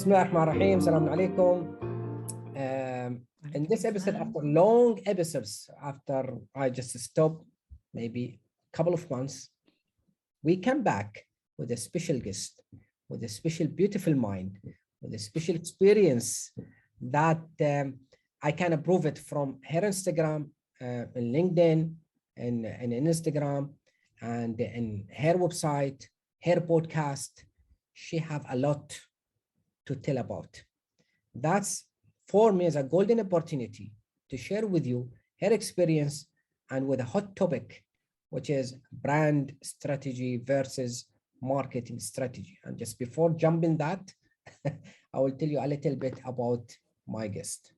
Bismillahirrahmanirrahim. Assalamu alaikum. In this episode, after long episodes, after I just stopped maybe a couple of months, we come back with a special guest, with a special beautiful mind, with a special experience that I can approve it from her Instagram, and LinkedIn, and Instagram, and in her website, her podcast. She have a lot to tell about. That's for me as a golden opportunity to share with you her experience and with a hot topic, which is brand strategy versus marketing strategy. And just before jumping that, I will tell you a little bit about my guest.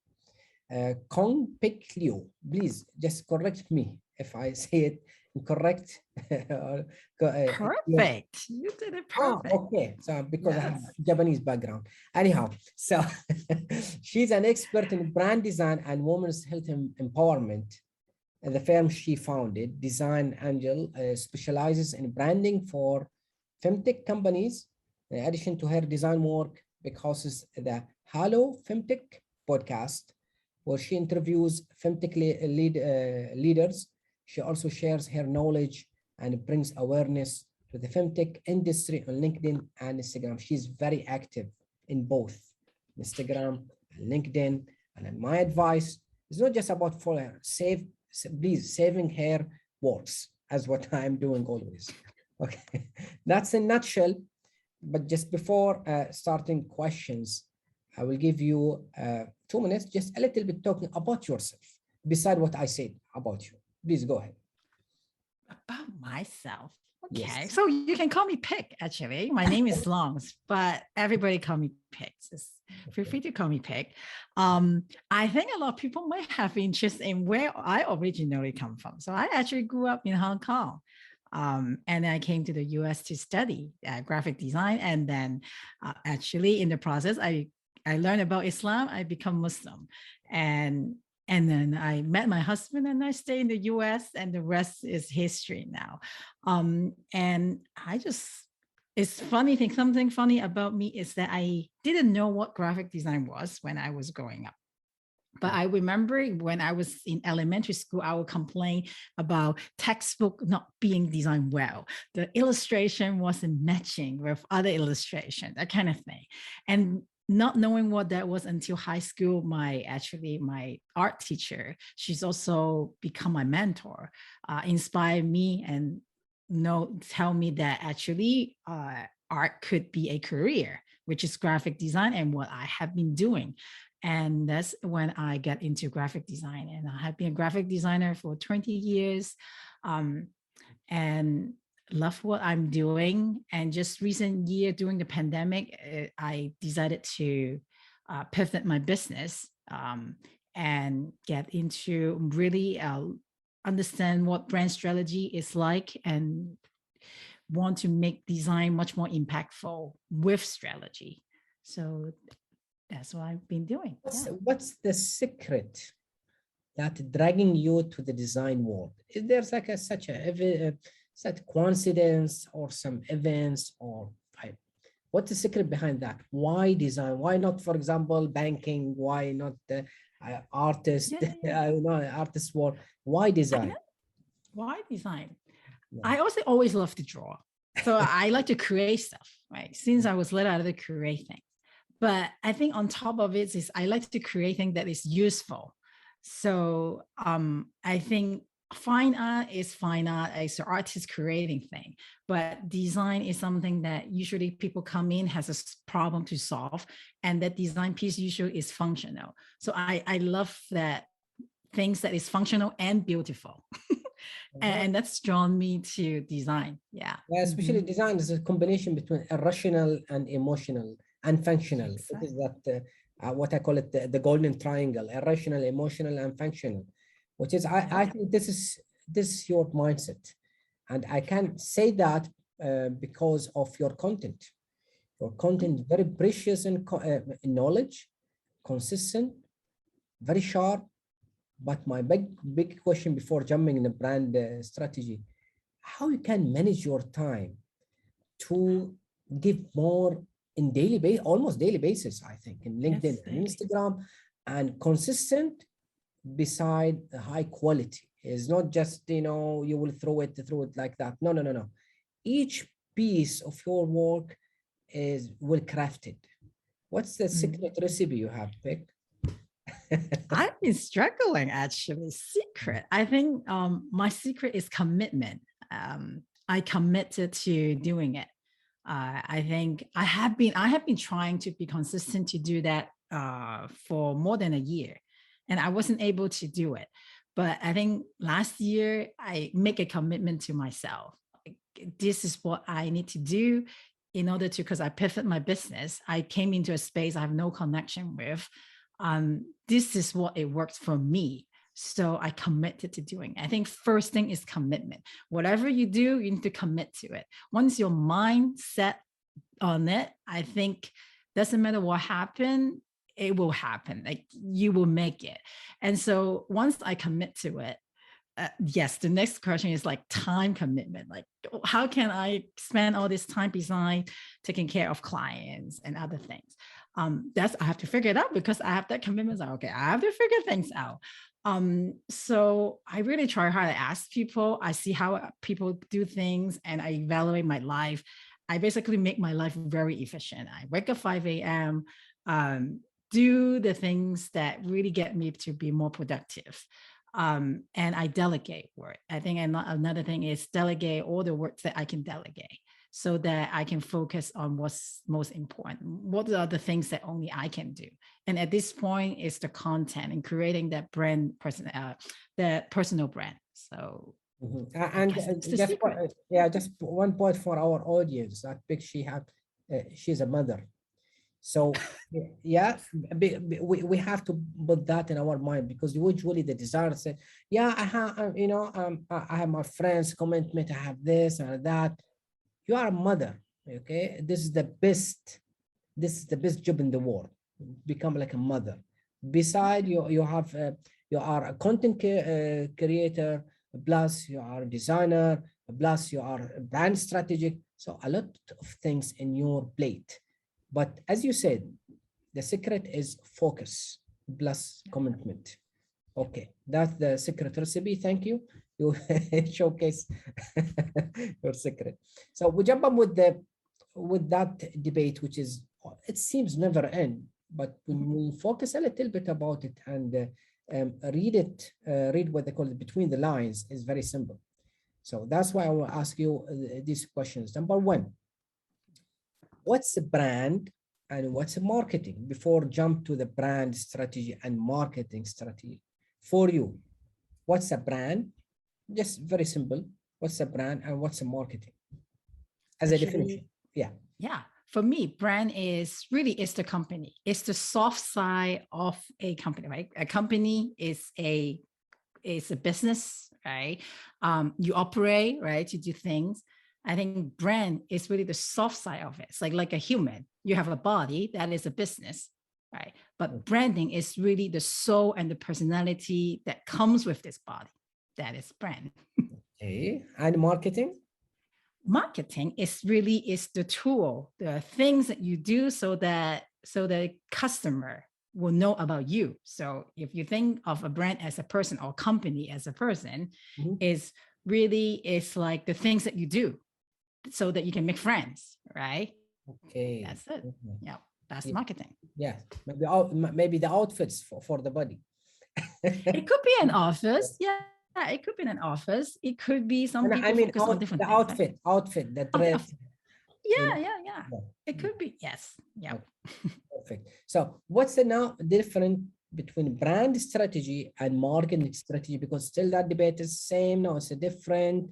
Pik Liu, please just correct me if I say it incorrect. Perfect. You did it perfect. Okay. So because I have Japanese background. Anyhow, so she's an expert in brand design and women's health empowerment. The firm she founded, Design Angel, specializes in branding for Femtech companies. In addition to her design work, because the Hello Femtech podcast, where she interviews Femtech leaders. She also shares her knowledge and brings awareness to the Femtech industry on LinkedIn and Instagram. She's very active in both Instagram and LinkedIn. And my advice is not just about following, please, saving her works as what I'm doing always. Okay, that's in a nutshell. But just before starting questions, I will give you 2 minutes, just a little bit talking about yourself, beside what I said about you. Please go ahead. About myself. Okay. Yes. So you can call me Pik, actually. My name is long, but everybody call me Pik. Just feel free to call me Pik. I think a lot of people might have interest in where I originally come from. So I actually grew up in Hong Kong. And I came to the US to study graphic design. And then actually in the process, I learned about Islam. I become Muslim. And then I met my husband and I stay in the US, and the rest is history now. And it's funny thing, something funny about me is that I didn't know what graphic design was when I was growing up. But I remember when I was in elementary school, I would complain about textbook not being designed well. The illustration wasn't matching with other illustration, that kind of thing. And not knowing what that was until high school, my art teacher, she's also become my mentor, inspired me and tell me that actually art could be a career, which is graphic design, and what I have been doing. And that's when I got into graphic design, and I have been a graphic designer for 20 years, and love what I'm doing. And just recent year during the pandemic, I decided to pivot my business and get into really understand what brand strategy is like, and want to make design much more impactful with strategy. So that's what I've been doing. What's the secret that dragging you to the design world? Is there like such coincidence or some events, or what's the secret behind that? Why design? Why not, for example, banking? Why not artist? Artist world. Why design? Why design? I also always love to draw, so I like to create stuff. Right, since I was let out of the create thing. But I think on top of it is I like to create things that is useful. So I think fine art is fine art, it's an artist creating thing. But design is something that usually people come in has a problem to solve, and that design piece usually is functional. So I love that things that is functional and beautiful. And that's drawn me to design. Yeah. Especially design is a combination between irrational and emotional and functional. Exactly. It is that what I call it the golden triangle: irrational, emotional, and functional. Which is I think this is your mindset, and I can say that because of your content. Your content is very precious in knowledge, consistent, very sharp. But my big question before jumping in the brand strategy: how you can manage your time to give more in daily base, almost daily basis, I think, in LinkedIn Yes, and daily. Instagram, and consistent beside the high quality. It's not just, you will throw it like that. No, no, no, no. Each piece of your work is well crafted. What's the secret recipe you have, Pick? I've been struggling actually. Secret. I think my secret is commitment. I committed to doing it. I think I have been trying to be consistent to do that for more than a year, and I wasn't able to do it. But I think last year I make a commitment to myself. Like, this is what I need to do in order to, because I pivot my business. I came into a space I have no connection with. This is what it works for me. So I committed to doing it. I think first thing is commitment. Whatever you do, you need to commit to it. Once your mind set on it, I think doesn't matter what happened, it will happen. Like you will make it. And so once I commit to it, yes, the next question is like time commitment. Like, how can I spend all this time beside taking care of clients and other things? That's I have to figure it out because I have that commitment. Like, okay, I have to figure things out. So I really try hard to ask people. I see how people do things and I evaluate my life. I basically make my life very efficient. I wake up 5 a.m., do the things that really get me to be more productive. And I delegate work. I think another thing is delegate all the work that I can delegate so that I can focus on what's most important. What are the things that only I can do? And at this point, it's the content and creating that brand, that personal brand. So, and just one point for our audience. That Pik, she's a mother. So yeah, we have to put that in our mind because usually the designer said, yeah, I have, I have my friends commitment, I have this and that. You are a mother, okay? This is the best job in the world. Become like a mother. Beside you have you are a content creator, plus you are a designer, plus you are a brand strategic. So a lot of things in your plate. But as you said, the secret is focus plus commitment. Okay, that's the secret recipe. Thank you. You showcase your secret. So we jump on with that debate, which is it seems never end. But when we focus a little bit about it and read what they call it between the lines is very simple. So that's why I will ask you these questions. Number one, what's a brand and what's a marketing? Before jump to the brand strategy and marketing strategy. For you, what's a brand? Just very simple. What's a brand and what's a marketing? As a definition. Yeah. Yeah. For me, brand is the company. It's the soft side of a company, right? A company is a business, right? You operate, right? You do things. I think brand is really the soft side of it. It's like a human. You have a body, that is a business, right? But branding is really the soul and the personality that comes with this body. That is brand. Okay. And marketing? Marketing is the tool, the things that you do so the customer will know about you. So if you think of a brand as a person or company as a person, it's like the things that you do so that you can make friends, right? Okay. That's it. Yeah, that's marketing. Yeah, maybe the outfits for the body. It could be an office. Yeah, it could be an office. It could be some people focus on different things. Outfit, the dress. Yeah. It could be, yes. Yeah. Perfect. So what's the now difference between brand strategy and marketing strategy? Because still that debate is same. No, it's a different.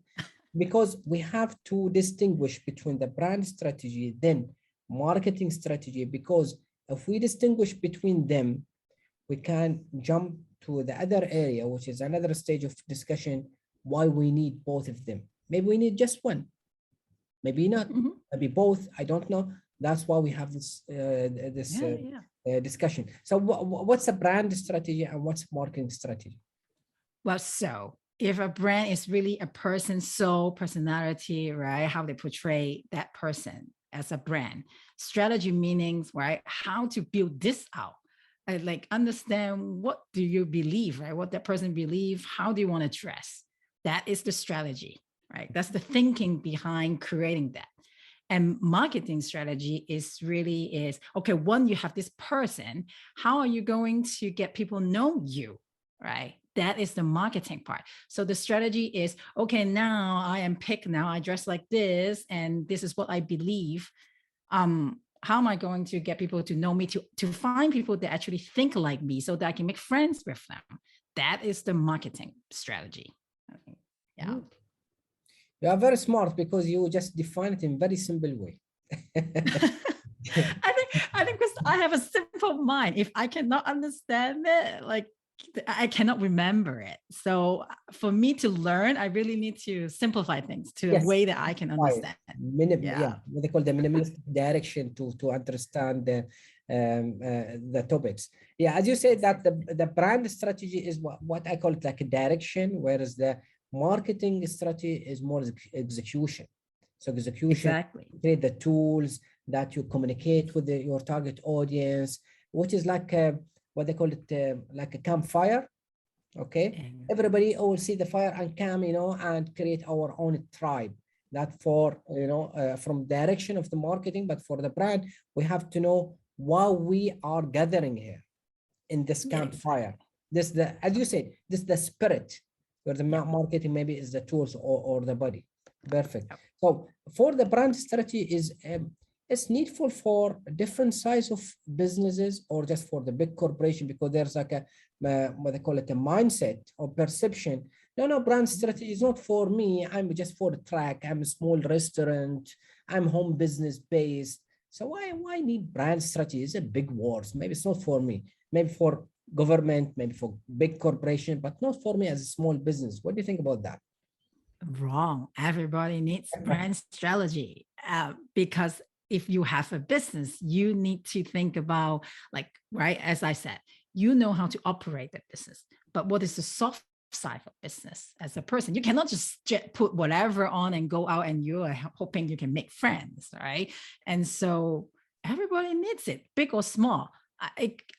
Because we have to distinguish between the brand strategy, then marketing strategy, because if we distinguish between them, we can jump to the other area, which is another stage of discussion, why we need both of them. Maybe we need just one, maybe not, maybe both, I don't know. That's why we have this discussion. So what's a brand strategy and what's marketing strategy? Well, so if a brand is really a person's soul, personality, right? How they portray that person. as a brand. Strategy meanings, right? How to build this out. Like understand what do you believe, right? What that person believes, how do you want to dress? That is the strategy, right? That's the thinking behind creating that. And marketing strategy is okay, one, you have this person, how are you going to get people know you, right? That is the marketing part. So the strategy is, okay, now I am Pik, now I dress like this, and this is what I believe. How am I going to get people to know me, to find people that actually think like me so that I can make friends with them? That is the marketing strategy. Yeah. You are very smart because you just define it in very simple way. I think because I have a simple mind. If I cannot understand it, like I cannot remember it. So for me to learn, I really need to simplify things to a way that I can understand. Yeah, what they call the minimalist direction to understand the topics. Yeah, as you said, that the brand strategy is what I call it like a direction, whereas the marketing strategy is more execution. So execution, create the tools that you communicate with your target audience, which is like what they call it, like a campfire. Okay, everybody will see the fire and come, and create our own tribe. That for from direction of the marketing, but for the brand, we have to know why we are gathering here in this campfire. This as you said, this is the spirit, where the marketing maybe is the tools or the body. Perfect. So for the brand strategy is it's needful for different size of businesses or just for the big corporation, because there's like a what they call it, a mindset or perception. No, brand strategy is not for me. I'm just for the track. I'm a small restaurant. I'm home business based. So why need brand strategy? It's a big words. Maybe it's not for me. Maybe for government, maybe for big corporation, but not for me as a small business. What do you think about that? Wrong. Everybody needs brand strategy because if you have a business, you need to think about, like, right, as I said, you know how to operate the business, but what is the soft side of business as a person? You cannot just put whatever on and go out and you're hoping you can make friends, right? And so everybody needs it, big or small.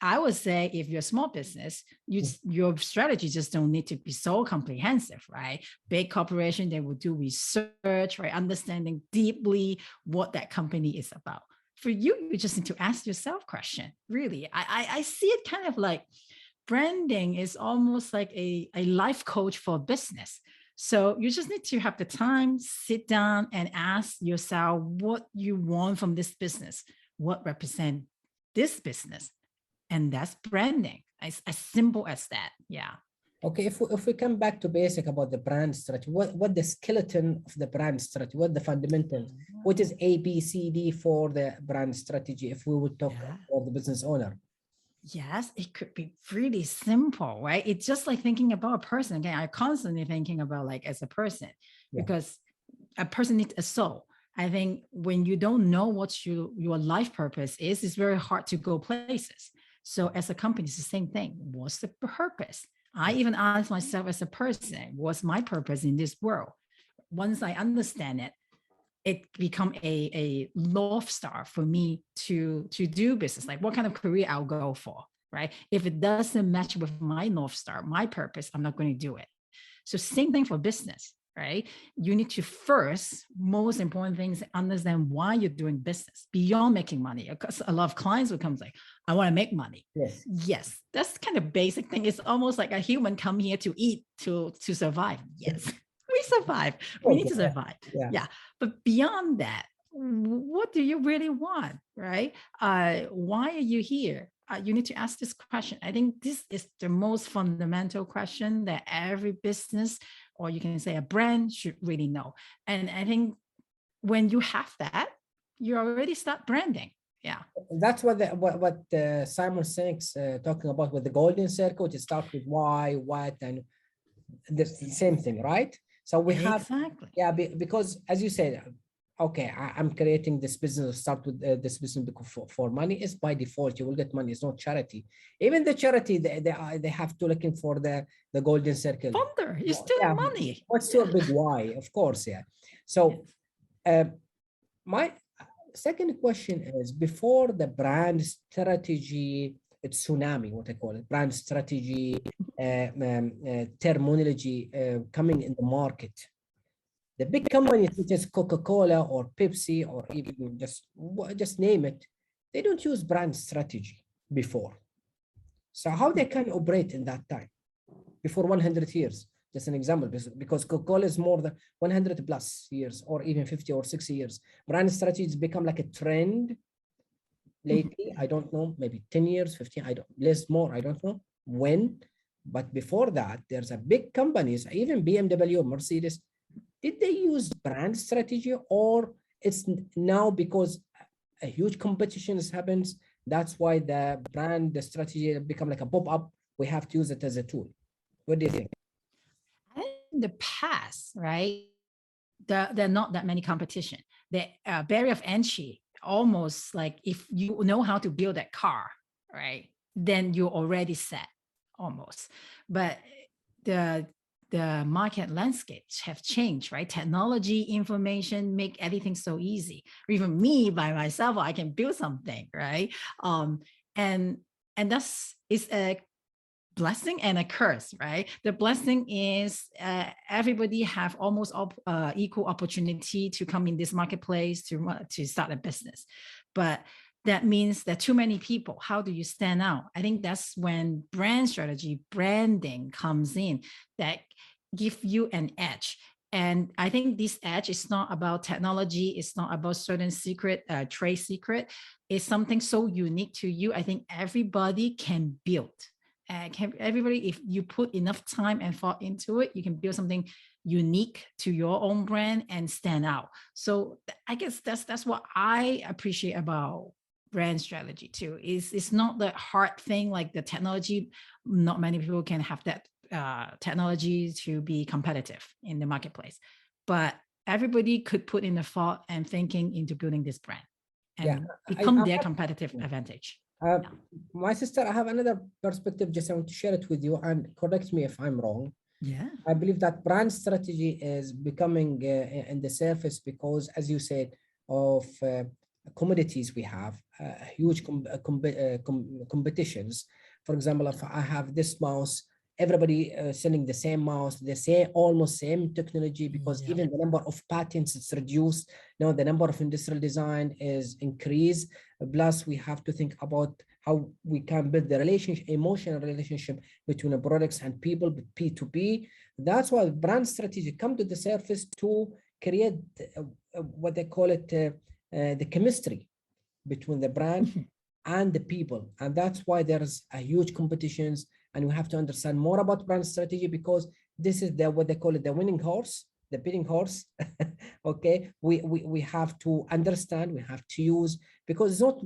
I would say if you're a small business, your strategy just don't need to be so comprehensive, right? Big corporation, they will do research, right? Understanding deeply what that company is about. For you, you just need to ask yourself question. Really, I see it kind of like branding is almost like a life coach for business. So you just need to have the time, sit down and ask yourself what you want from this business, what represent this business, and that's branding. As simple as that. Yeah. Okay, if we come back to basic about the brand strategy, what the skeleton of the brand strategy, what the fundamentals, what is ABCD for the brand strategy, if we would talk for the business owner? Yes, it could be really simple, right? It's just like thinking about a person. Again, I'm constantly thinking about like as a person, because a person needs a soul. I think when you don't know what your life purpose is, it's very hard to go places. So as a company, it's the same thing. What's the purpose? I even ask myself as a person, what's my purpose in this world? Once I understand it, it become a North Star for me to do business. Like what kind of career I'll go for, right? If it doesn't match with my North Star, my purpose, I'm not going to do it. So same thing for business. Right? You need to first, most important things, understand why you're doing business beyond making money. Because a lot of clients will come like, I want to make money. Yes, that's kind of basic thing. It's almost like a human come here to eat, to survive. Yes, we survive. We need to survive. Yeah. But beyond that, what do you really want? Right? Why are you here? You need to ask this question. I think this is the most fundamental question that every business, or you can say a brand, should really know. And I think when you have that, you already start branding. Yeah. That's what Simon Sinek's talking about with the golden circle, to start with why, what, and the same thing, right? So we have, because as you said, okay, I'm creating this business, start with this business for money. Is by default, you will get money. It's not charity. Even the charity, they have to looking for the golden circle. Funder, you're stealing money. What's your big why? Of course, So second question is, before the brand strategy tsunami, what I call it, brand strategy terminology coming in the market, the big companies such as Coca-Cola or Pepsi or even just name it, they don't use brand strategy before. So how they can operate in that time before 100 years? Just an example, because Coca-Cola is more than 100 plus years, or even 50 or 60 years. Brand strategies become like a trend lately. I don't know, maybe 10 years, 15, I don't, less, more, I don't know when. But before that, there's a big companies, even BMW, Mercedes, did they use brand strategy, or it's now because a huge competition happens, that's why the brand, the strategy become like a pop-up, we have to use it as a tool? What do you think? I think in the past, right, there are not that many competition. The barrier of entry, almost like if you know how to build that car, right, then you're already set, almost. But the market landscapes have changed, right? Technology, information make everything so easy. Or even me by myself, I can build something, right? And that's is a blessing and a curse, right? The blessing is everybody have almost equal opportunity to come in this marketplace to start a business. But that means that too many people, how do you stand out? I think that's when brand strategy, branding comes in, that give you an edge. And I think this edge is not about technology. It's not about certain secret, trade secret. It's something so unique to you. I think everybody can build. Everybody, if you put enough time and thought into it, you can build something unique to your own brand and stand out. So I guess that's what I appreciate about brand strategy too. It's not the hard thing like the technology. Not many people can have that technology to be competitive in the marketplace, but everybody could put in the thought and thinking into building this brand and become their competitive advantage. My sister, I have another perspective, just I want to share it with you, and correct me if I'm wrong. Yeah. I believe that brand strategy is becoming in the surface because, as you said, of commodities we have huge competitions. For example, if I have this mouse, everybody selling the same mouse, the same, almost same technology, because even the number of patents is reduced. Now the number of industrial design is increased. Plus, we have to think about how we can build the relationship, emotional relationship between the products and people, P2P. That's why brand strategy come to the surface to create what they call it, the chemistry between the brand and the people. And that's why there's a huge competitions, and we have to understand more about brand strategy, because this is what they call it, the winning horse, the bidding horse. Okay, we have to understand, we have to use, because it's not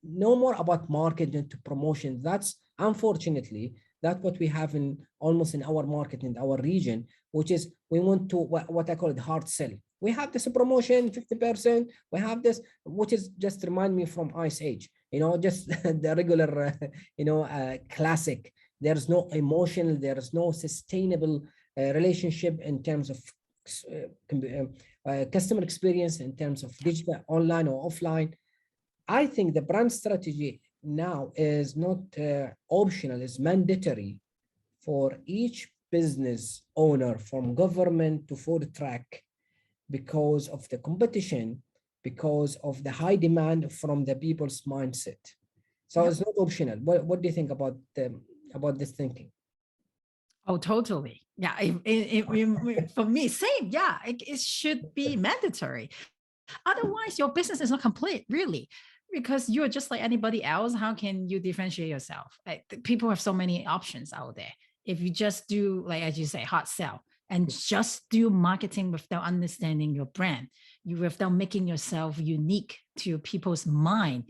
no more about marketing to promotion. That's unfortunately that's what we have in almost in our market, in our region, which is we want to what I call it hard sell. We have this promotion 50%, we have this, which is just remind me from Ice Age, you know, just the regular classic. There's no emotional, there's no sustainable relationship in terms of customer experience, in terms of digital, online or offline. I think the brand strategy now is not optional, it's mandatory for each business owner, from government to food truck, because of the competition, because of the high demand from the people's mindset. So it's not optional. What do you think about this thinking? Oh, totally. Yeah. For me, same. Yeah, it should be mandatory. Otherwise, your business is not complete, really, because you're just like anybody else. How can you differentiate yourself? Like, people have so many options out there. If you just do, like, as you say, hard sell and just do marketing without understanding your brand, without making yourself unique to people's mind,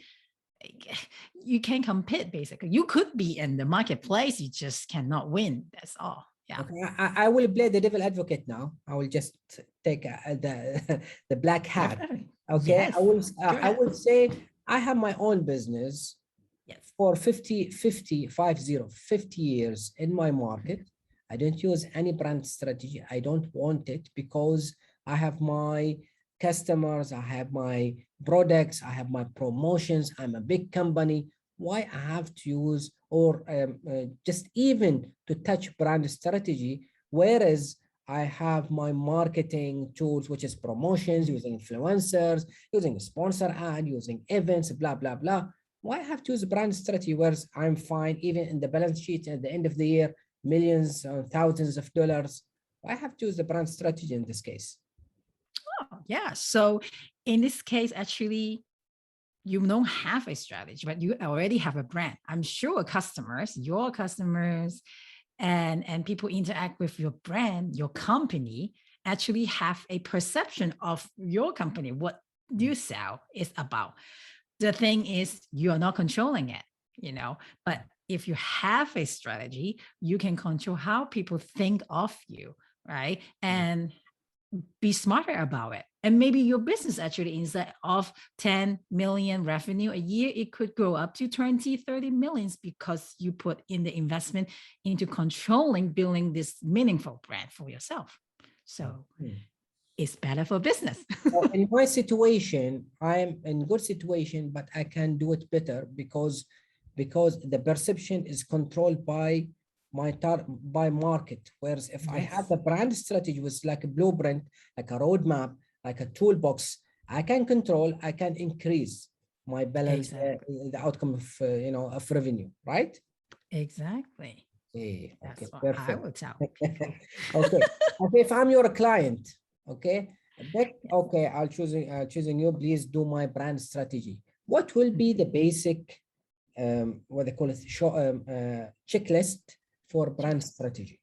you can't compete. Basically, you could be in the marketplace, you just cannot win. That's all. Yeah. Okay, I will play the devil advocate now. I will just take the black hat. Okay, Yes. I will say I have my own business. Yes. For 50 years in my market. I don't use any brand strategy. I don't want it, because I have my customers, I have my products, I have my promotions, I'm a big company. Why I have to use or just even to touch brand strategy, whereas I have my marketing tools, which is promotions, using influencers, using sponsor ad, using events, blah, blah, blah. Why I have to use brand strategy, whereas I'm fine, even in the balance sheet at the end of the year, millions, thousands of dollars. Why have to use the brand strategy in this case? Oh, yeah. So in this case, actually, you don't have a strategy, but you already have a brand. I'm sure customers, your customers, and people interact with your brand, your company, actually have a perception of your company, what you sell is about. The thing is, you're not controlling it, but if you have a strategy, you can control how people think of you, right? And be smarter about it. And maybe your business actually, instead of 10 million revenue a year, it could grow up to 20, 30 millions because you put in the investment into controlling, building this meaningful brand for yourself. So it's better for business. Well, in my situation, I'm in good situation, but I can do it better because the perception is controlled by by market. Whereas if I have Yes. the brand strategy with like a blueprint, like a roadmap, like a toolbox, I can control, I can increase my balance, Exactly. the outcome of of revenue, right? Exactly. Okay, okay, That's what I perfect. would tell people. Okay, okay. If I'm your client, okay, okay, I'll choosing you. Please do my brand strategy. What will be the basic, what they call it, checklist for brand Checklist. strategy?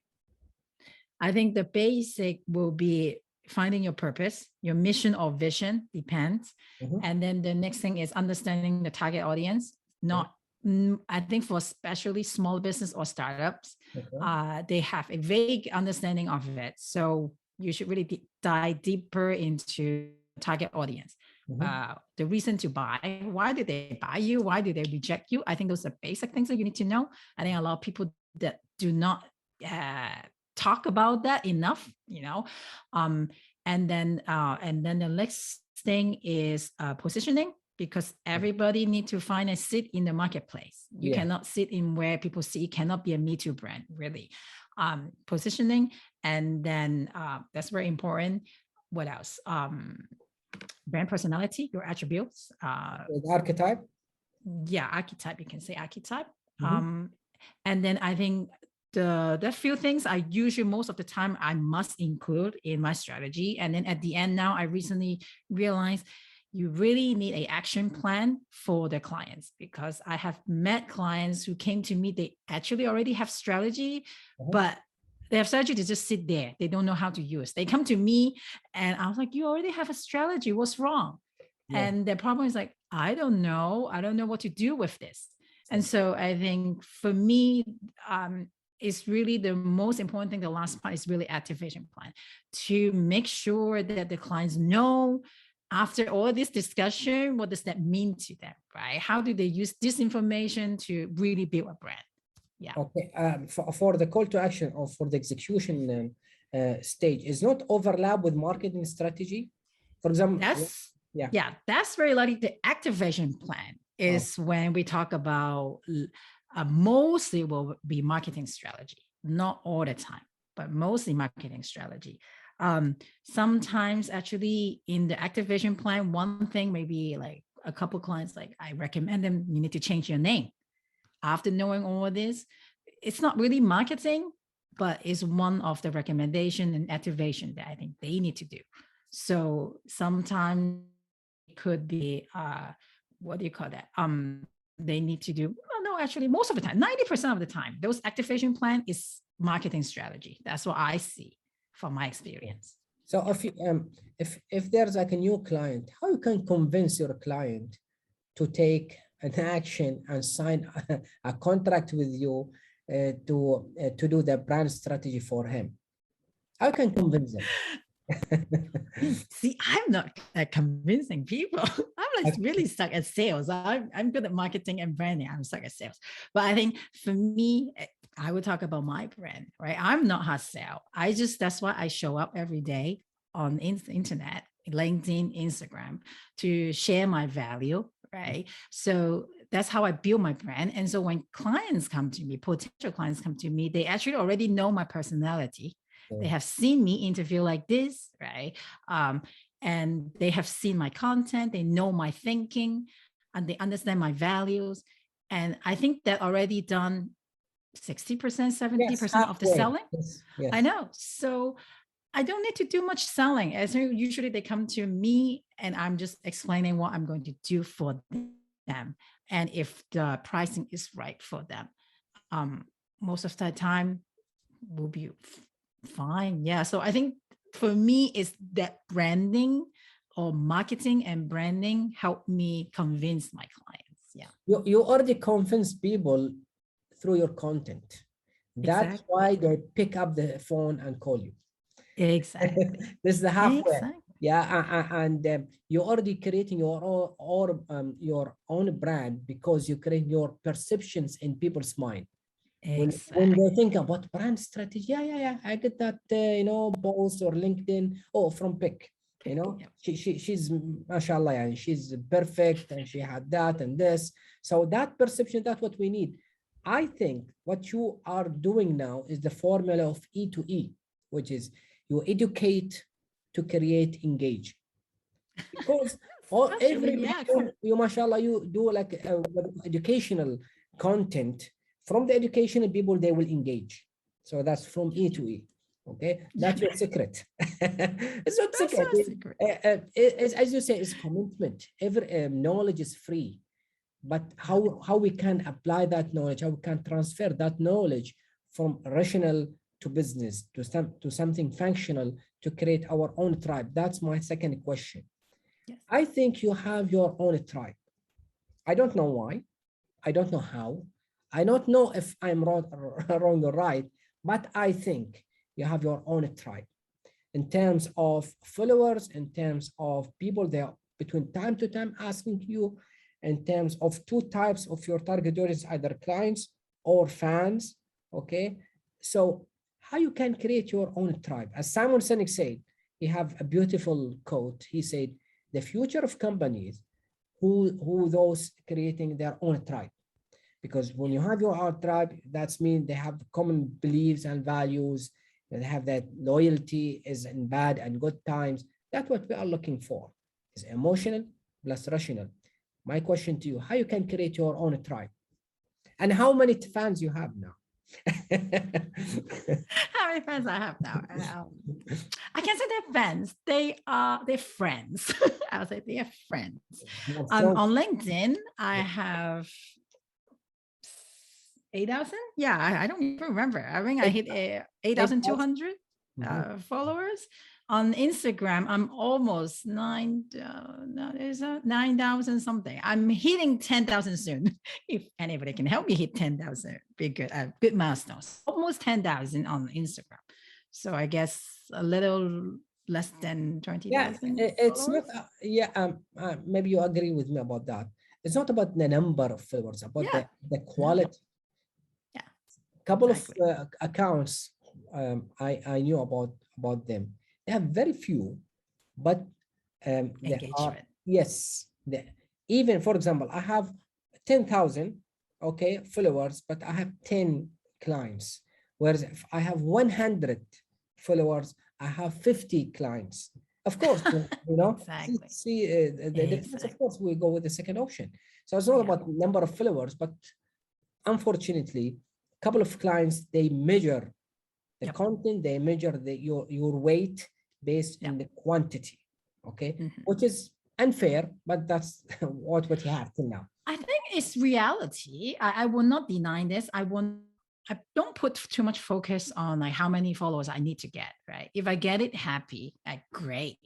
I think the basic will be finding your purpose, your mission or vision depends. Mhm. And then the next thing is understanding the target audience. Okay, Not, I think for especially small business or startups, okay. they have a vague understanding of it. So you should really dive deeper into target audience. Mhm. The reason to buy, why did they buy you? Why did they reject you? I think those are basic things that you need to know. I think a lot of people that do not uh, talk about that enough, um, and then the next thing is positioning, because everybody need to find a seat in the marketplace. You Yeah. cannot sit in where people see. It cannot be a me too brand, really. Positioning, and then that's very important. What else? Brand personality, your attributes. The archetype. Yeah, archetype. You can say archetype. Mhm. um and then I think the few things I usually most of the time I must include in my strategy. And then at the end, now I recently realized you really need a action plan for the clients, because I have met clients who came to me, they actually already have strategy, Uh-huh. but they have strategy to just sit there, they don't know how to use. They come to me and I was like, you already have a strategy, what's wrong? Yeah. And the problem is like, I don't know what to do with this. And so I think for me, it's really the most important thing. The last part is really activation plan, to make sure that the clients know, after all this discussion, what does that mean to them, right? How do they use this information to really build a brand? Yeah. Okay. For the call to action or for the execution stage, is not overlap with marketing strategy. For example, That's yeah. yeah, that's very likely. The activation plan Oh, is when we talk about mostly will be marketing strategy, not all the time, but mostly marketing strategy. Sometimes actually in the activation plan, one thing maybe like a couple clients, like I recommend them, you need to change your name. After knowing all of this, it's not really marketing, but it's one of the recommendation and activation that I think they need to do. So sometimes it could be what do you call that? They need to do, no, actually most of the time, 90% of the time, those activation plan is marketing strategy. That's what I see from my okay. experience. So Yeah. if there's like a new client, how you can convince your client to take an action and sign a contract with you to do the brand strategy for him? How can convince them? See, I'm not convincing people. I'm like really stuck at sales. I'm good at marketing and branding. I'm stuck at sales. But I think for me, I would talk about my brand, right? I'm not hard sell. That's why I show up every day on internet LinkedIn, Instagram to share my value, right? So that's how I build my brand. And so when clients come to me, potential clients come to me, they actually already know my personality. They have seen me interview like this, right? And they have seen my content, they know my thinking, and they understand my values. And I think that already done 60%, 70% of the halfway. selling. Yes. I know. So I don't need to do much selling. As usually they come to me and I'm just explaining what I'm going to do for them. And if the pricing is right for them, most of the time will be fine. Yeah. So I think for me, it's that branding or marketing and branding help me convince my clients. Yeah. You already convince people through your content. That's Exactly. why they pick up the phone and call you. Exactly. This is the halfway. Exactly. Yeah, and you're already creating your own brand because you create your perceptions in people's mind. When they think about brand strategy, yeah, I get that, post or LinkedIn, from Pik, she's mashallah, and she's perfect, and she had that and this. So that perception, that's what we need. I think what you are doing now is the formula of E to E, which is you educate to create engage. Because you mashallah, you do like educational content. From the educational people, they will engage. So that's from E to E. Okay, that's your secret. It's not secret. As you say, it's commitment. Every knowledge is free, but how we can apply that knowledge, how we can transfer that knowledge from rational to business to something functional to create our own tribe. That's my second question. Yes. I think you have your own tribe. I don't know why. I don't know how. I don't know if I'm wrong or right, but I think you have your own tribe in terms of followers, in terms of people they are between time to time asking you, in terms of two types of your target audience, either clients or fans. Okay. So how you can create your own tribe? As Simon Sinek said, he have a beautiful quote. He said, the future of companies who those creating their own tribe. Because when you have your own tribe, that's mean they have common beliefs and values. They have that loyalty is in bad and good times. That's what we are looking for. Is emotional plus rational. My question to you, how you can create your own tribe? And how many fans you have now? How many fans I have now? I can't say they're fans. They're friends. I'll say they are friends. On LinkedIn, I have 8,000. Yeah, I don't even remember. I think I hit 8,200 followers. On Instagram, I'm almost 9,000 something. I'm hitting 10,000 soon. If anybody can help me hit 10,000, be good. Good milestones. Almost 10,000 on Instagram. So I guess a little less than 20,000. Yeah, it's not. Maybe you agree with me about that. It's not about the number of followers, about the quality. Yeah. Couple of accounts I knew about them. They have very few, but they are, yes. Even for example, I have 10,000 followers, but I have 10 clients. Whereas if I have 100 followers, I have 50 clients. Of course, see the difference. Of course, we go with the second option. So it's not about number of followers, but unfortunately, a couple of clients, they measure the content, they measure your weight based on the quantity, which is unfair, but that's what we have till now. I think it's reality. I will not deny this. I don't put too much focus on like how many followers I need to get, right? If I get it, happy, great.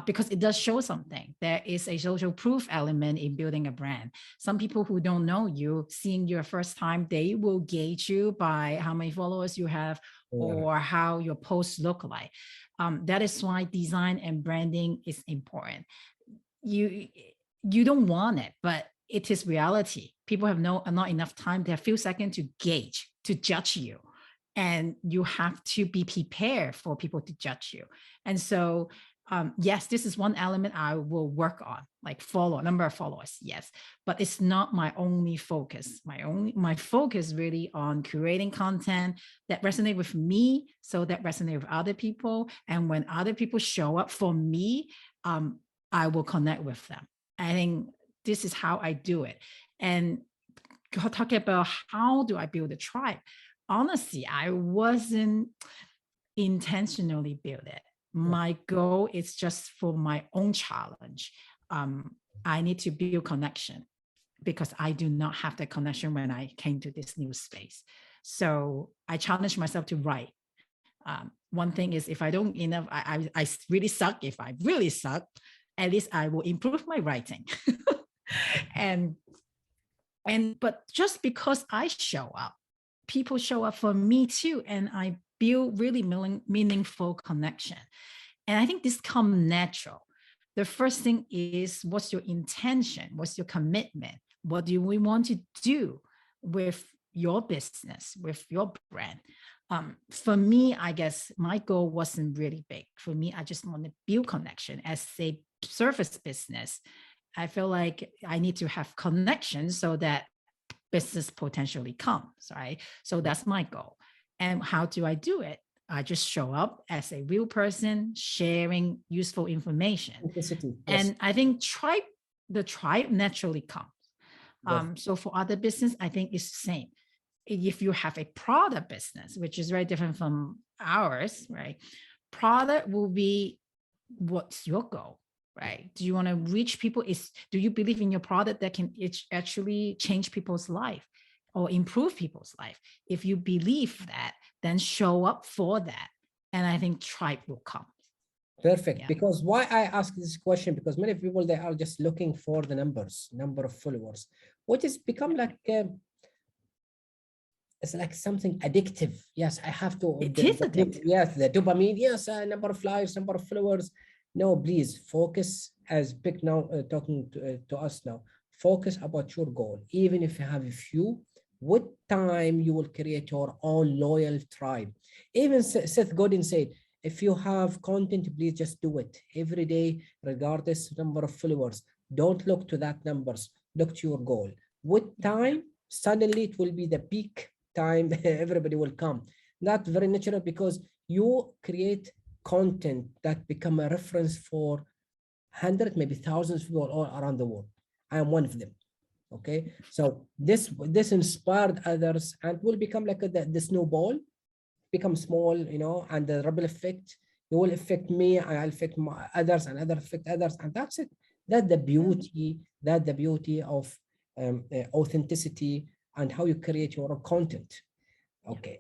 Because it does show something. There is a social proof element in building a brand. Some people who don't know you, seeing your first time, they will gauge you by how many followers you have or how your posts look like. That is why design and branding is important. You don't want it, but it is reality. People have not enough time. They have a few seconds to gauge, to judge you. And you have to be prepared for people to judge you. And so yes, this is one element I will work on, like number of followers, yes, but it's not my only focus. My focus really on creating content that resonate with me, so that resonate with other people. And when other people show up for me, I will connect with them. I think this is how I do it. And talking about how do I build a tribe, honestly, I wasn't intentionally build it. My goal is just for my own challenge. I need to build connection because I do not have the connection when I came to this new space. So I challenge myself to write. One thing is, if I don't enough, I really suck. If I really suck, at least I will improve my writing. But just because I show up, people show up for me too, and I build really meaningful connection. And I think this comes natural. The first thing is, what's your intention? What's your commitment? What do we want to do with your business, with your brand? For me, I guess my goal wasn't really big. For me, I just want to build connection. As a service business, I feel like I need to have connection so that business potentially comes, right? So that's my goal. And how do I do it? I just show up as a real person sharing useful information. Simplicity, yes. And I think the tribe naturally comes. So for other business, I think it's the same. If you have a product business, which is very different from ours, right? Product will be, what's your goal, right? Do you want to reach people? Do you believe in your product that can actually change people's life or improve people's life? If you believe that, then show up for that. And I think tribe will come. Perfect. Yeah. Because why I ask this question, because many people, they are just looking for the number of followers, which has become like, it's like something addictive. Yes, I have to. It is addictive. Yes, the dopamine. Yes, number of likes, number of followers. No, please focus, as Pik now talking to us now. Focus about your goal. Even if you have a few, with time you will create your own loyal tribe. Even Seth Godin said, if you have content, please just do it every day, regardless of number of followers. Don't look to that numbers. Look to your goal. With time, suddenly it will be the peak time. Everybody will come. Not very natural, because you create content that become a reference for hundreds, maybe thousands of people all around the world. I am one of them. Okay, so this inspired others, and will become like the snowball, become small, you know, and the ripple effect. You will affect me, I'll affect others, and others affect others, and that's it. That's the beauty. That's the beauty of authenticity and how you create your own content. Okay,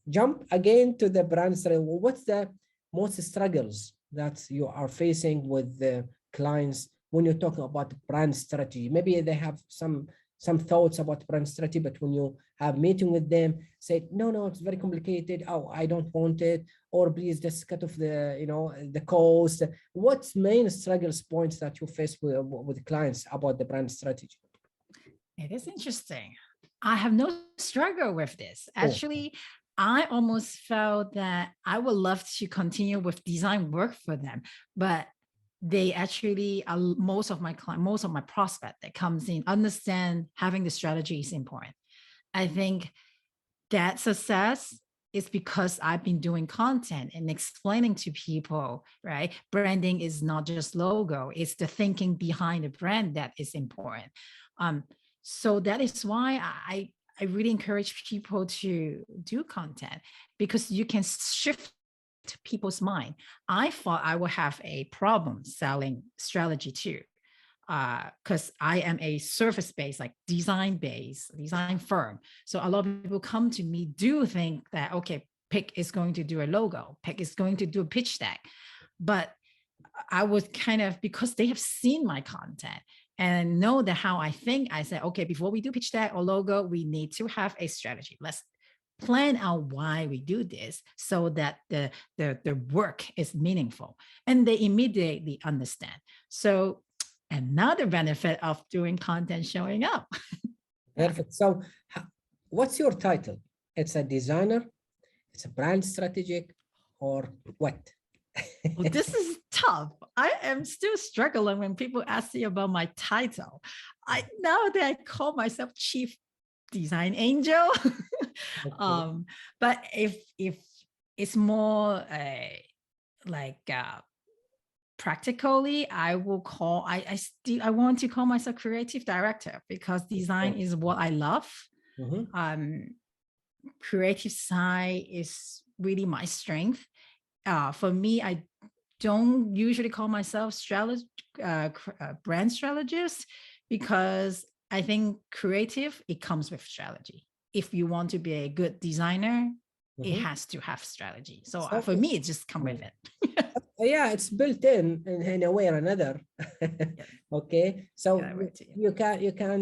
jump again to the brand strategy. What's the most struggles that you are facing with the clients when you're talking about brand strategy? Maybe they have some thoughts about brand strategy, but when you have meeting with them, say, no, it's very complicated. Oh, I don't want it. Or please just cut off the, you know, the cost. What's main struggles points that you face with clients about the brand strategy? It is interesting. I have no struggle with this. Actually, I almost felt that I would love to continue with design work for them, but they actually are most of my prospect that comes in understand having the strategy is important. I think that success is because I've been doing content and explaining to people, right? Branding is not just logo, it's the thinking behind the brand that is important. So that is why I really encourage people to do content, because you can shift people's mind. I thought I would have a problem selling strategy too, because I am a service-based, like design firm. So a lot of people come to me do think that, okay, Pik is going to do a logo, Pik is going to do a pitch deck. But I was kind of, because they have seen my content and know that how I think, I said, okay, before we do pitch deck or logo, we need to have a strategy. Let's plan out why we do this so that the work is meaningful, and they immediately understand. So another benefit of doing content showing up. Perfect. So what's your title? It's a designer, it's a brand strategic, or what? Well, this is tough. I am still struggling when people ask me about my title. I now that I call myself Chief Design Angel. Okay. But if it's more like practically, I will call I want to call myself creative director because design is what I love. Mhm. Creative side is really my strength. For me, I don't usually call myself brand strategist because I think creative, it comes with strategy. If you want to be a good designer, it Mhm. has to have strategy. So So, for me, it just come with mm, it. yeah, it's built in a way or another. Yes. Okay, so Yeah, right. Yeah. you can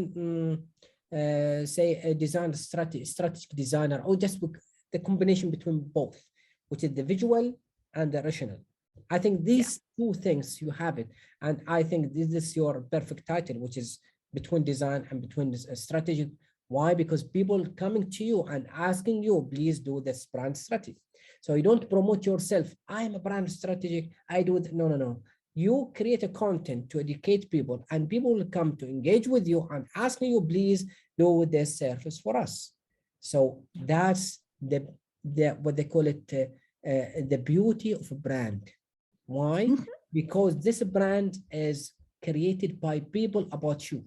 say a design strategic designer, or just the combination between both, which is the visual and the rational. I think Yeah. these two things you have it, and I think this is your perfect title, which is between design and between strategic. Why? Because people coming to you and asking you, please do this brand strategy. So you don't promote yourself. I'm a brand strategic. I do it. No, no, no. You create a content to educate people, and people will come to engage with you and asking you, please do this service for us. So that's the what they call it, the beauty of a brand. Why? Mhm. Because this brand is created by people about you.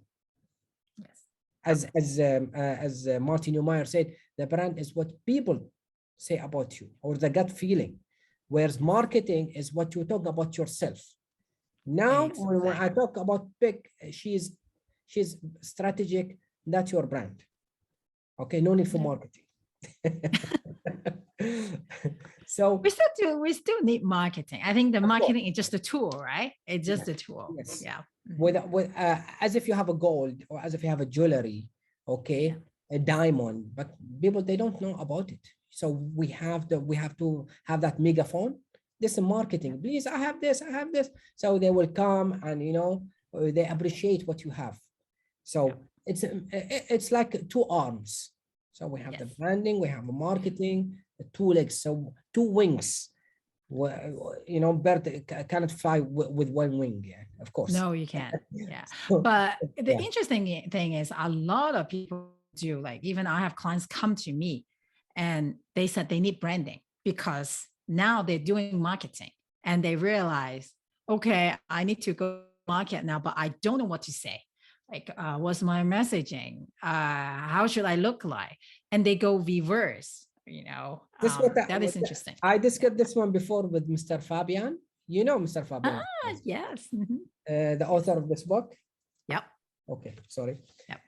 Yes. As Martin Neumeyer said, the brand is what people say about you or the gut feeling, whereas marketing is what you talk about yourself. Now, when I Exactly. talk about Pik, she's strategic. That's your brand. Okay, no need for Yeah. marketing. So, We still need marketing. I think the of course, marketing is just a tool, right? It's just yes, a tool. yes. Yeah. Mhm. With as if you have a gold or as if you have a jewelry, Yeah. okay, a diamond, but people they don't know about it. So we have to have that megaphone. This is Yeah. marketing. Please, I have this, I have this. So they will come and they appreciate what you have. Yeah. So it's like two arms. So we have the Yes. branding, we have the marketing, the two legs, so two wings. Bird cannot fly with one wing. Yeah, of course. No, you can't. Yeah. So, But the yeah. interesting thing is a lot of people do, like even I have clients come to me and they said they need branding because now they're doing marketing and they realize, okay, I need to go market now, but I don't know what to say. Like, what's my messaging? How should I look like? And they go reverse, This that what is interesting. I Yeah. discussed this one before with Mr. Fabian. You know Mr. Fabian, of Ah, course, yes. Mhm. the author Yes. of this book. Yep. Okay, sorry. Yep.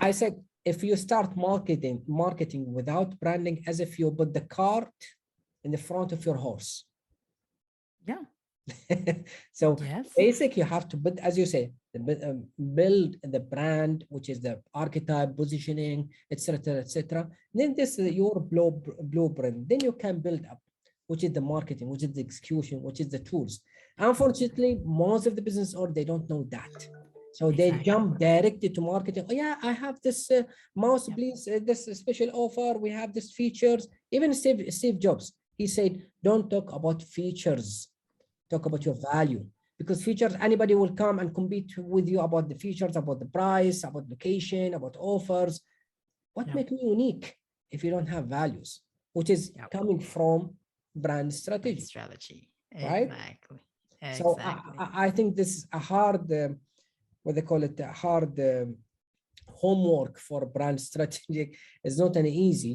I said if you start marketing without branding, as if you put the cart in the front of your horse. Yeah. So Yes. basic, you have to build, as you say, build the brand, which is the archetype, positioning, etc., etc. Then this is your blueprint. Then you can build up, which is the marketing, which is the execution, which is the tools. Unfortunately, most of the business or they don't know that. So they Exactly. jump directly to marketing. Oh yeah, I have this mouse, Yep. please. This special offer. We have this features. Even Steve Jobs, he said, don't talk about features, talk about your value, because features, anybody will come and compete with you about the features, about the price, about location, about offers. What Yep. makes you unique if you don't have values, which is Yep. coming from brand Brand strategy, strategy. right? Exactly. So Exactly. I think this is a hard what they call it, a hard homework for brand strategy. It's not an easy.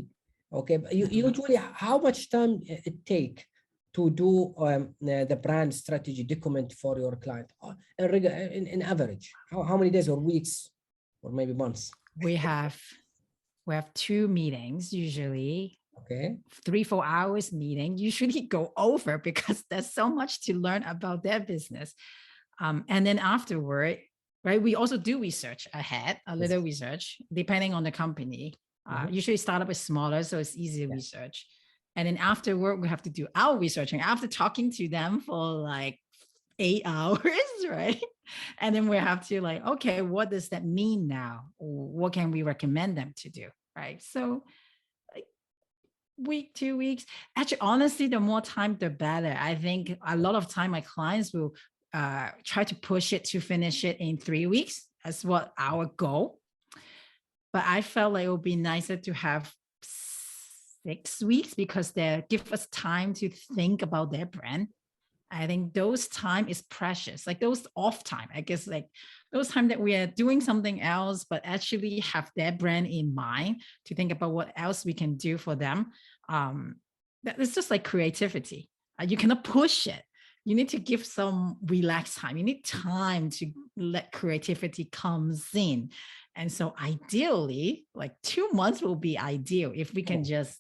Okay, but No. usually how much time it take to do the brand strategy document for your client in average? How many days or weeks or maybe months? We have we have two meetings usually, Okay. 3-4 hours meeting, usually go over because there's so much to learn about their business. And then afterward, right, we also do research ahead, a Yes. little research, depending on the company. Usually startup is smaller, so it's easy Yeah. research. And then afterward, we have to do our research. And after talking to them for like 8 hours, right? And then we have to like, okay, what does that mean now? What can we recommend them to do? Right. So week, 2 weeks. Actually, honestly, the more time, the better. I think a lot of time my clients will try to push it to finish it in 3 weeks. That's what our goal. But I felt like it would be nicer to have 6 weeks because they give us time to think about their brand. I think those time is precious, like those off time, I guess, like those time that we are doing something else, but actually have their brand in mind to think about what else we can do for them. It's just like creativity. You cannot push it. You need to give some relaxed time. You need time to let creativity comes in. And so ideally, like 2 months will be ideal if we can just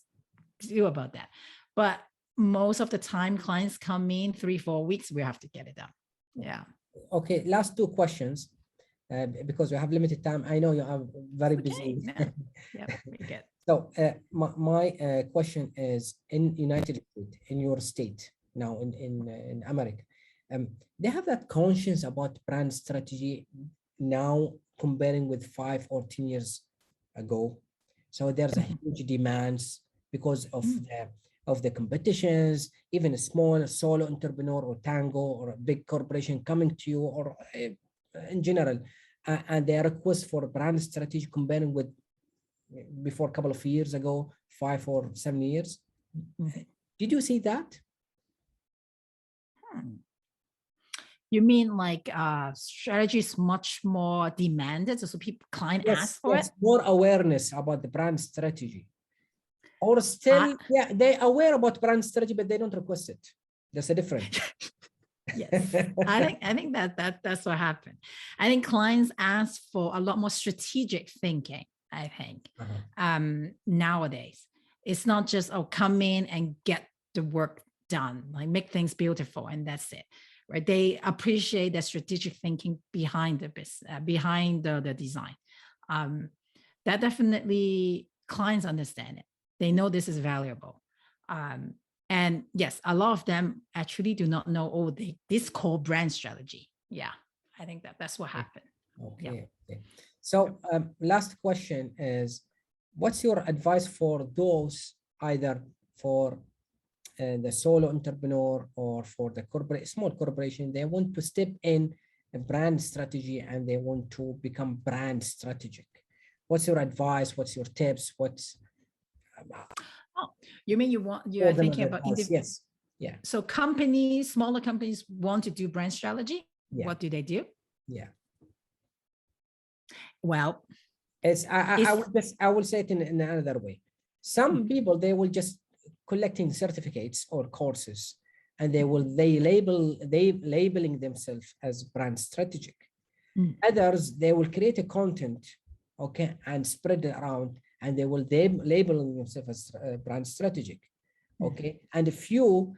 do about that. But most of the time clients come in 3-4 weeks, we have to get it done. Yeah. Okay, last two questions, because we have limited time. I know you are very busy. Yeah, we get. So my question is, in United States, in your state now, in America, they have that conscience about brand strategy now comparing with 5 or 10 years ago. So there's a huge demands because of the competitions, even a small solo entrepreneur or tango or a big corporation coming to you, or in general, and their request for brand strategy comparing with before a couple of years ago, 5 or 7 years. Did you see that? You mean like strategy is much more demanded, so people client ask for it? More awareness about the brand strategy. Or still, they aware about brand strategy, but they don't request it. There's a difference. Yes, I think that's what happened. I think clients ask for a lot more strategic thinking. I think nowadays it's not just come in and get the work done, like make things beautiful and that's it, right? They appreciate the strategic thinking behind the business, behind the design. That definitely clients understand it. They know this is valuable. And yes, a lot of them actually do not know, this called brand strategy. Yeah, I think that's what happened. Okay. So last question is, what's your advice for those, either for the solo entrepreneur or for the small corporation, they want to step in a brand strategy and they want to become brand strategic? What's your advice? What's your tips? You mean you are thinking about yes. Yeah. So smaller companies want to do brand strategy. Yeah. What do they do? Yeah. Well, I will say it in another way. Some people, they will just collecting certificates or courses, and they labeling themselves as brand strategic. Others, they will create a content, and spread it around, and they will label themselves as brand strategic, and a few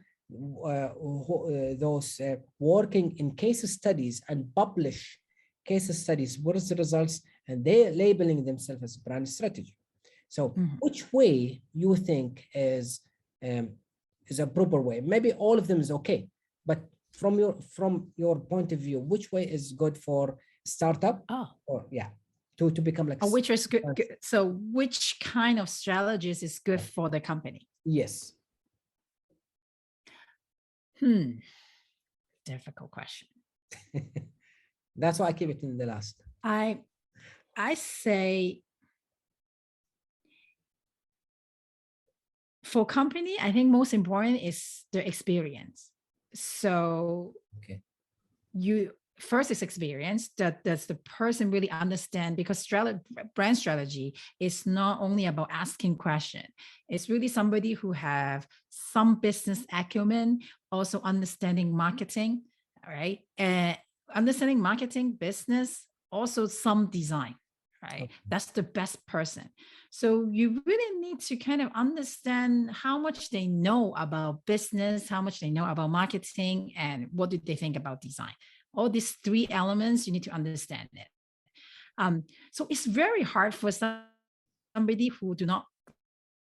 those working in case studies and publish case studies with the results, and they're labeling themselves as brand strategy. So which way you think is a proper way? Maybe all of them is okay, but from your point of view, which way is good for startup? To become like which is good. So which kind of strategies is good for the company? Yes. Difficult question. That's why I keep it in the last. I say for company, I think most important is the experience. So first is experience, does the person really understand, because brand strategy is not only about asking questions. It's really somebody who have some business acumen, also understanding marketing, right? And understanding marketing, business, also some design, right? That's the best person. So you really need to kind of understand how much they know about business, how much they know about marketing, and what do they think about design. All these 3 elements, you need to understand it. So it's very hard for somebody who do not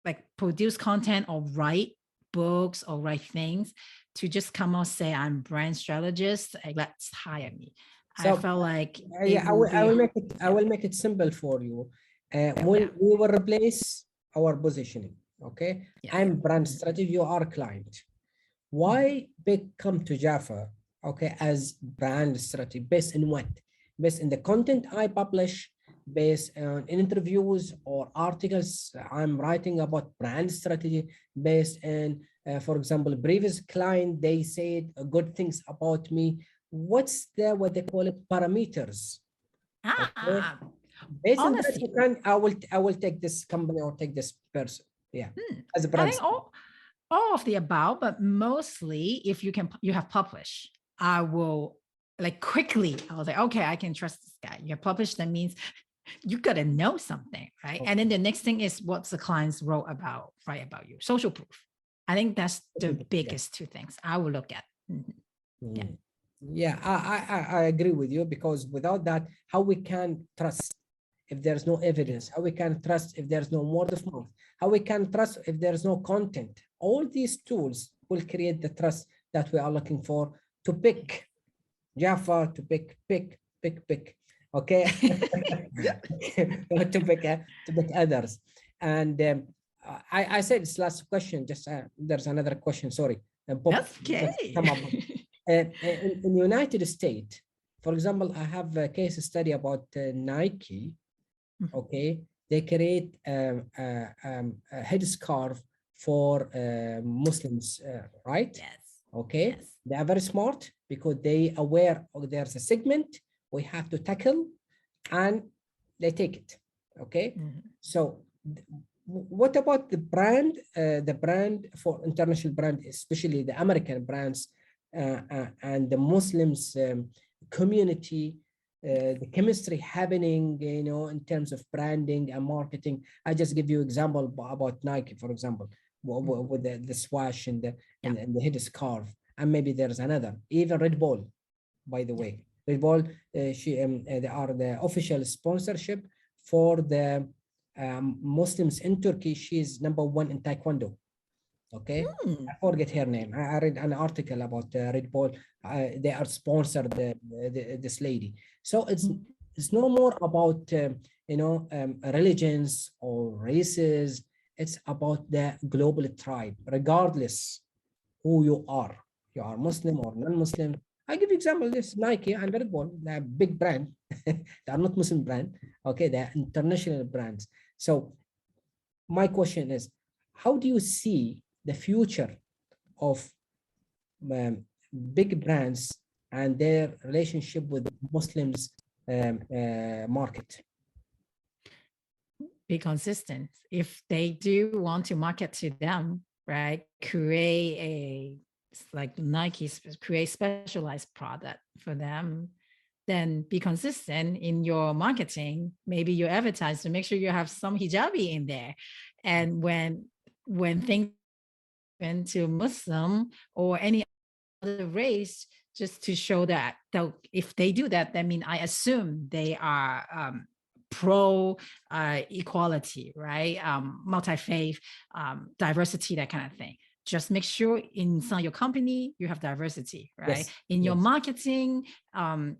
like produce content or write books or write things to just come out say, I'm brand strategist, let's hire me. So I felt like I will make it simple for you. We will replace our positioning. Okay, Yes. I'm brand strategy, you are client. Why Pik come to JAAFAR, okay, as brand strategy based in what? Based in the content I publish, based on interviews or articles I'm writing about brand strategy, based in, for example, previous client, they said good things about me. What's the, what they call it, parameters? Okay. Based on that, Honestly, you can, I will take this company or take this person. Yeah. As a I brand. think all of the above, but mostly if you can, you have published, I will like quickly, I was like, okay, I can trust this guy. You have published, that means you got to know something, right? Okay. And then the next thing is what's the clients wrote about, right, about you. Social proof. I think that's the biggest two things I will look at. Yeah. Yeah, I agree with you, because without that, how we can trust if there's no evidence? How we can trust if there's no word of mouth? How we can trust if there's no content? All these tools will create the trust that we are looking for to pick JAAFAR, to pick, okay? To pick others. And I said this last question, just there's another question, sorry. That's okay. Come up. In the United States, for example, I have a case study about Nike. Okay, they create a headscarf for Muslims, right? Yes. Okay, Yes. they are very smart because they aware there's a segment we have to tackle, and they take it. Okay, so what about the brand? The brand for international brand, especially the American brands and the Muslims community, the chemistry happening, you know, in terms of branding and marketing. I just give you example about Nike, for example, with the swash and the headscarf, and maybe there's another, even Red Bull, by the way. Red Bull, they are the official sponsorship for the Muslims in Turkey. She's #1 in Taekwondo. Okay, I forget her name. I read an article about Red Bull. They are sponsored this lady. So it's no more about religions or races. It's about the global tribe, regardless who you are. You are Muslim or non-Muslim. I give you example, this Nike and Red Bull, they're big brand. They are not Muslim brand. Okay, they're international brands. So my question is, how do you see the future of big brands and their relationship with Muslims market? Be consistent. If they do want to market to them, right, create a, like Nike, create specialized product for them, then be consistent in your marketing. Maybe you advertise to make sure you have some hijabi in there. And when things happen to Muslim or any other race, just to show that if they do that, that means I assume they are pro equality, right? Multi-faith, diversity, that kind of thing. Just make sure inside your company you have diversity, right? Yes. In your marketing,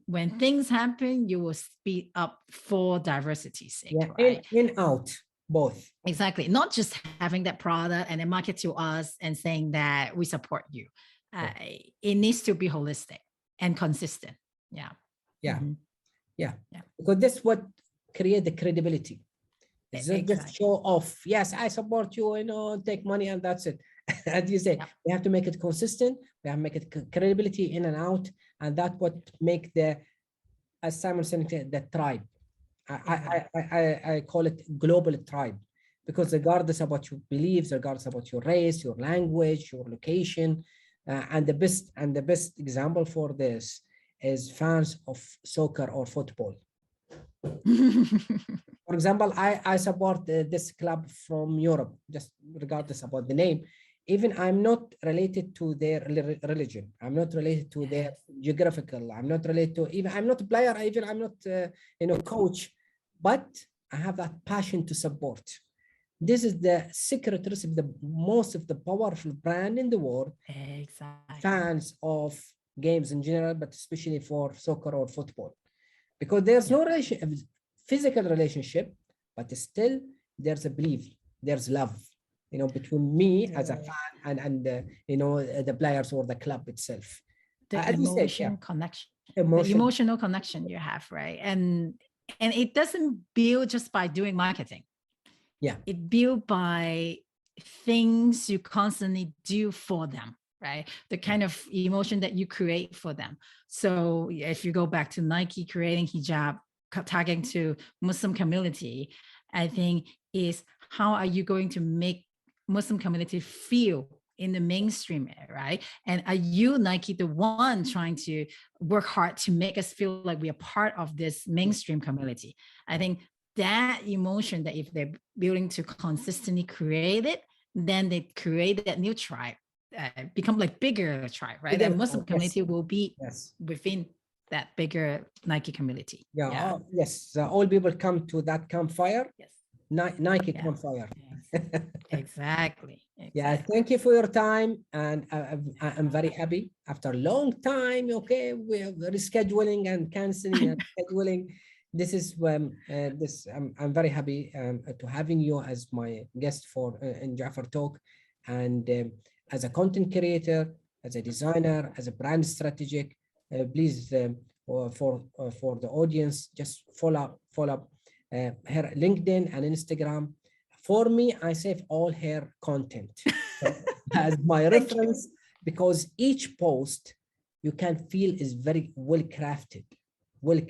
when things happen, you will speed up for diversity's sake, right? In out, both. Exactly. Not just having that product and then market to us and saying that we support you. It needs to be holistic and consistent. Yeah. Because that's what create the credibility. It's not just show off. Yes, I support you, you know, take money and that's it. As you say, we have to make it consistent. We have to make it credibility in and out, and that's what make the, as Simon said, the tribe. I call it global tribe, because regardless about your beliefs, regardless about your race, your language, your location, and the best example for this is fans of soccer or football. For example, I support this club from Europe, just regardless about the name. Even I'm not related to their religion. I'm not related to their geographical. I'm not related to, even I'm not a player. Even I'm not coach, but I have that passion to support. This is the secret recipe, the most of the powerful brand in the world. Exactly. Fans of games in general, but especially for soccer or football, because there's no physical relationship, but still there's a belief, there's love, between me as a Right. fan and the players or the club itself. The As you said, yeah, emotion connection, the emotion. emotional connection you have, right? And it doesn't build just by doing marketing. Yeah. It built by things you constantly do for them, right? The kind of emotion that you create for them. So if you go back to Nike creating hijab, targeting to Muslim community, I think is how are you going to make Muslim community feel in the mainstream, right? And are you, Nike, the one trying to work hard to make us feel like we are part of this mainstream community? I think that emotion that if they're willing to consistently create it, then they create that new tribe, become like bigger tribe, right? Bigger And Muslim tribe, community yes. will be Yes. within that bigger Nike community. Yeah. Yes. All people come to that campfire. Yes. Nike campfire. Exactly. Yeah. Thank you for your time, and I'm very happy after a long time. Okay, we are rescheduling and canceling and scheduling. This is when I'm very happy to having you as my guest for in JAAFAR Talk, and as a content creator, as a designer, as a brand strategic. Please, for the audience, just follow her LinkedIn and Instagram. For me, I save all her content as my reference because each post you can feel is very well crafted,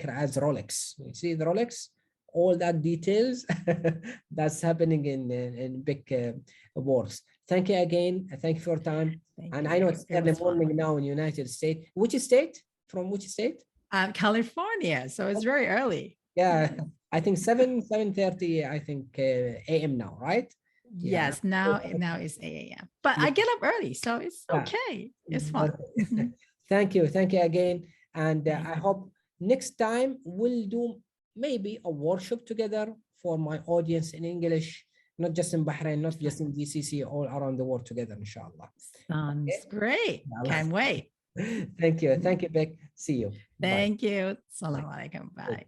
as Rolex. You see the Rolex, all that details that's happening in big works. Thank you again. Thank you for your time. And I know it's early morning now in United States. Which state? From which state? California. So it's very early. Yeah, I think 7:30. I think a.m. now, right? Yes, now it's 8 a.m. But I get up early, so it's okay. It's fun. Thank you again, and I hope next time we'll do maybe a workshop together for my audience in English, not just in Bahrain, not just in GCC, all around the world together, inshallah. Sounds great. Can't wait. Thank you, Pik. See you. Thank you. Assalamu alaikum. Bye.